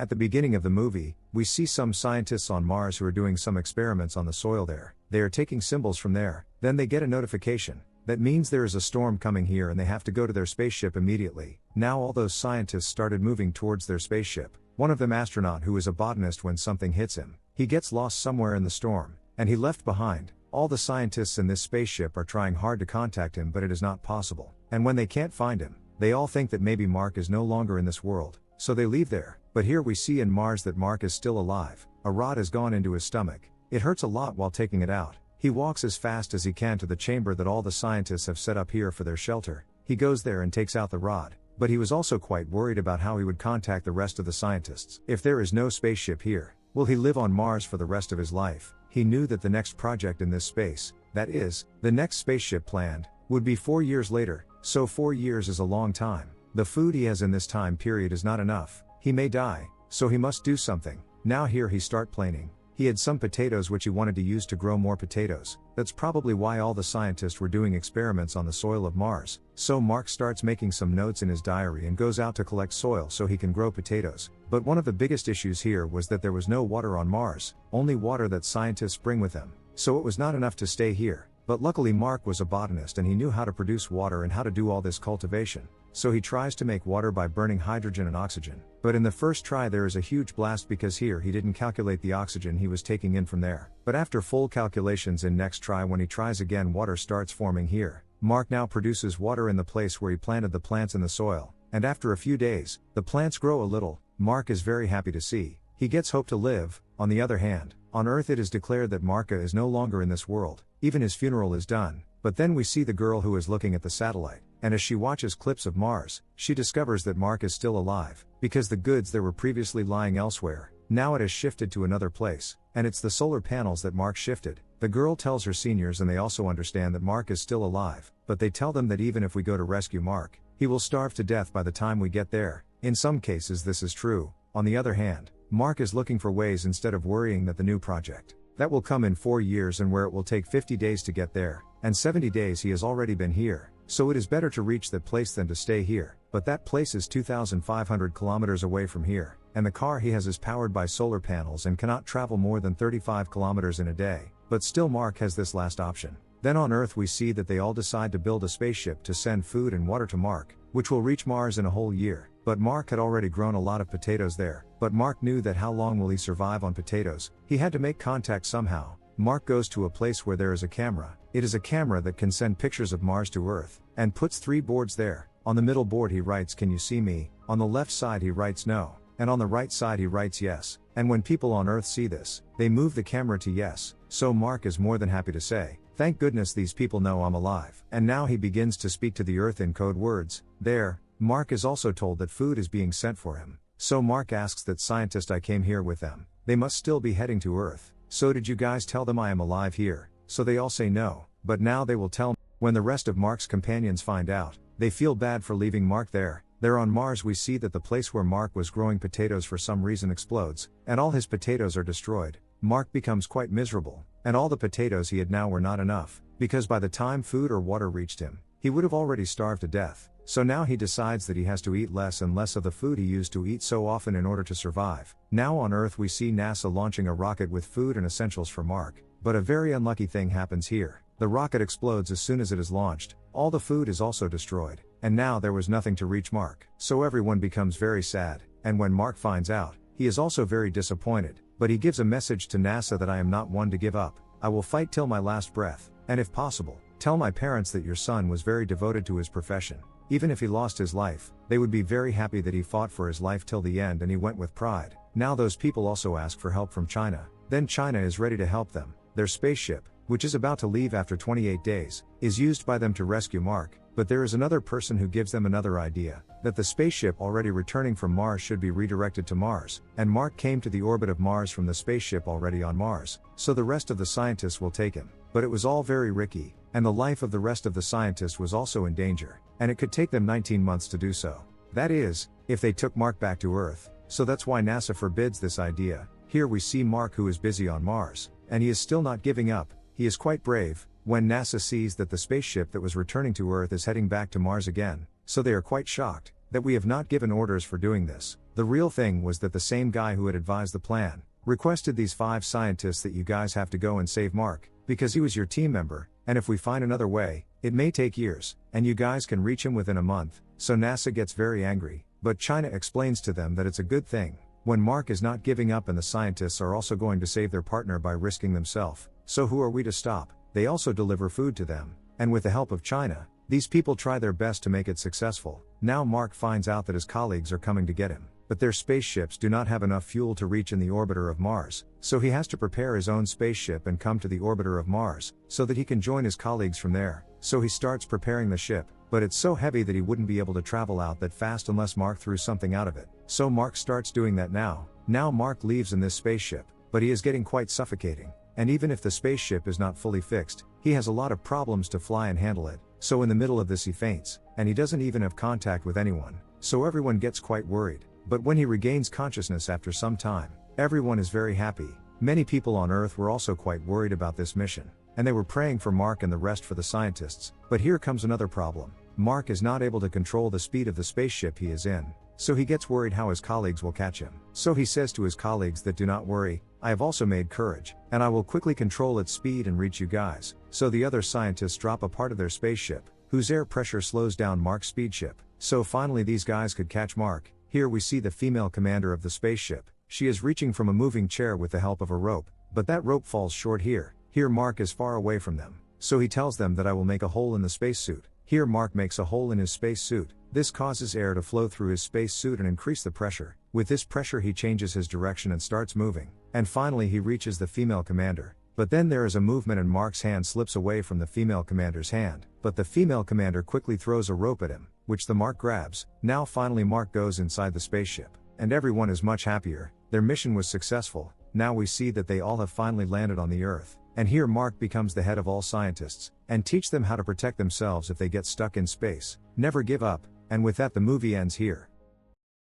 At the beginning of the movie, we see some scientists on Mars who are doing some experiments on the soil there. They are taking symbols from there, then they get a notification. That means there is a storm coming here and they have to go to their spaceship immediately. Now all those scientists started moving towards their spaceship. One of them astronaut who is a botanist when something hits him. He gets lost somewhere in the storm, and he left behind. All the scientists in this spaceship are trying hard to contact him, but it is not possible. And when they can't find him, they all think that maybe Mark is no longer in this world, so they leave there. But here we see in Mars that Mark is still alive. A rod has gone into his stomach. It hurts a lot while taking it out. He walks as fast as he can to the chamber that all the scientists have set up here for their shelter. He goes there and takes out the rod. But he was also quite worried about how he would contact the rest of the scientists. If there is no spaceship here, will he live on Mars for the rest of his life? He knew that the next project in this space, that is, the next spaceship planned, would be 4 years later, so 4 years is a long time. The food he has in this time period is not enough. He may die, so he must do something. Now here he start planning. He had some potatoes which he wanted to use to grow more potatoes. That's probably why all the scientists were doing experiments on the soil of Mars. So Mark starts making some notes in his diary and goes out to collect soil so he can grow potatoes. But one of the biggest issues here was that there was no water on Mars, only water that scientists bring with them. So it was not enough to stay here. But luckily Mark was a botanist and he knew how to produce water and how to do all this cultivation. So he tries to make water by burning hydrogen and oxygen. But in the first try there is a huge blast because here he didn't calculate the oxygen he was taking in from there. But after full calculations in next try when he tries again water starts forming here. Mark now produces water in the place where he planted the plants in the soil. And after a few days, the plants grow a little. Mark is very happy to see. He gets hope to live. On the other hand, on Earth it is declared that Marka is no longer in this world. Even his funeral is done. But then we see the girl who is looking at the satellite. And as she watches clips of Mars, she discovers that Mark is still alive, because the goods that were previously lying elsewhere, now it has shifted to another place, and it's the solar panels that Mark shifted. The girl tells her seniors and they also understand that Mark is still alive, but they tell them that even if we go to rescue Mark, he will starve to death by the time we get there. In some cases this is true. On the other hand, Mark is looking for ways instead of worrying that the new project that will come in 4 years and where it will take 50 days to get there, and 70 days he has already been here. So it is better to reach that place than to stay here. But that place is 2,500 kilometers away from here, and the car he has is powered by solar panels and cannot travel more than 35 kilometers in a day. But still Mark has this last option. Then on Earth we see that they all decide to build a spaceship to send food and water to Mark, which will reach Mars in a whole year. But Mark had already grown a lot of potatoes there. But Mark knew that how long will he survive on potatoes? He had to make contact somehow. Mark goes to a place where there is a camera. It is a camera that can send pictures of Mars to Earth, and puts 3 boards there. On the middle board he writes, "Can you see me?" On the left side he writes no, and on the right side he writes yes. And when people on Earth see this, they move the camera to yes. So Mark is more than happy to say, "Thank goodness these people know I'm alive." And now he begins to speak to the Earth in code words. There, Mark is also told that food is being sent for him. So Mark asks that scientist, "I came here with them. They must still be heading to Earth. So did you guys tell them I am alive here?" So they all say no, but now they will tell. When the rest of Mark's companions find out, they feel bad for leaving Mark there. There on Mars we see that the place where Mark was growing potatoes for some reason explodes, and all his potatoes are destroyed. Mark becomes quite miserable, and all the potatoes he had now were not enough, because by the time food or water reached him, he would have already starved to death. So now he decides that he has to eat less and less of the food he used to eat so often in order to survive. Now on Earth we see NASA launching a rocket with food and essentials for Mark, but a very unlucky thing happens here. The rocket explodes as soon as it is launched, all the food is also destroyed, and now there was nothing to reach Mark. So everyone becomes very sad, and when Mark finds out, he is also very disappointed, but he gives a message to NASA that "I am not one to give up. I will fight till my last breath, and if possible, tell my parents that your son was very devoted to his profession. Even if he lost his life, they would be very happy that he fought for his life till the end and he went with pride." Now those people also ask for help from China. Then China is ready to help them. Their spaceship, which is about to leave after 28 days, is used by them to rescue Mark. But there is another person who gives them another idea, that the spaceship already returning from Mars should be redirected to Mars, and Mark came to the orbit of Mars from the spaceship already on Mars, so the rest of the scientists will take him. But it was all very risky, and the life of the rest of the scientists was also in danger, and it could take them 19 months to do so. That is, if they took Mark back to Earth. So that's why NASA forbids this idea. Here we see Mark who is busy on Mars, and he is still not giving up. He is quite brave. When NASA sees that the spaceship that was returning to Earth is heading back to Mars again, so they are quite shocked that we have not given orders for doing this. The real thing was that the same guy who had advised the plan requested these 5 scientists that you guys have to go and save Mark, because he was your team member, and if we find another way, it may take years, and you guys can reach him within a month. So NASA gets very angry, but China explains to them that it's a good thing when Mark is not giving up and the scientists are also going to save their partner by risking themselves. So who are we to stop? They also deliver food to them, and with the help of China, these people try their best to make it successful. Now Mark finds out that his colleagues are coming to get him, but their spaceships do not have enough fuel to reach in the orbiter of Mars, so he has to prepare his own spaceship and come to the orbiter of Mars, so that he can join his colleagues from there. So he starts preparing the ship, but it's so heavy that he wouldn't be able to travel out that fast unless Mark threw something out of it. So Mark starts doing that now. Now Mark leaves in this spaceship, but he is getting quite suffocating, and even if the spaceship is not fully fixed, he has a lot of problems to fly and handle it. So in the middle of this he faints, and he doesn't even have contact with anyone, so everyone gets quite worried. But when he regains consciousness after some time, everyone is very happy. Many people on Earth were also quite worried about this mission, and they were praying for Mark and the rest for the scientists. But here comes another problem. Mark is not able to control the speed of the spaceship he is in, so he gets worried how his colleagues will catch him. So he says to his colleagues that do not worry, I have also made courage, and I will quickly control its speed and reach you guys. So the other scientists drop a part of their spaceship, whose air pressure slows down Mark's speedship. So finally these guys could catch Mark. Here we see the female commander of the spaceship. She is reaching from a moving chair with the help of a rope, but that rope falls short here. Here Mark is far away from them, so he tells them that I will make a hole in the spacesuit. Here Mark makes a hole in his spacesuit. This causes air to flow through his spacesuit and increase the pressure. With this pressure he changes his direction and starts moving, and finally he reaches the female commander. But then there is a movement and Mark's hand slips away from the female commander's hand, but the female commander quickly throws a rope at him, which the Mark grabs. Now finally Mark goes inside the spaceship, and everyone is much happier. Their mission was successful. Now we see that they all have finally landed on the Earth, and here Mark becomes the head of all scientists, and teach them how to protect themselves if they get stuck in space. Never give up, and with that the movie ends here.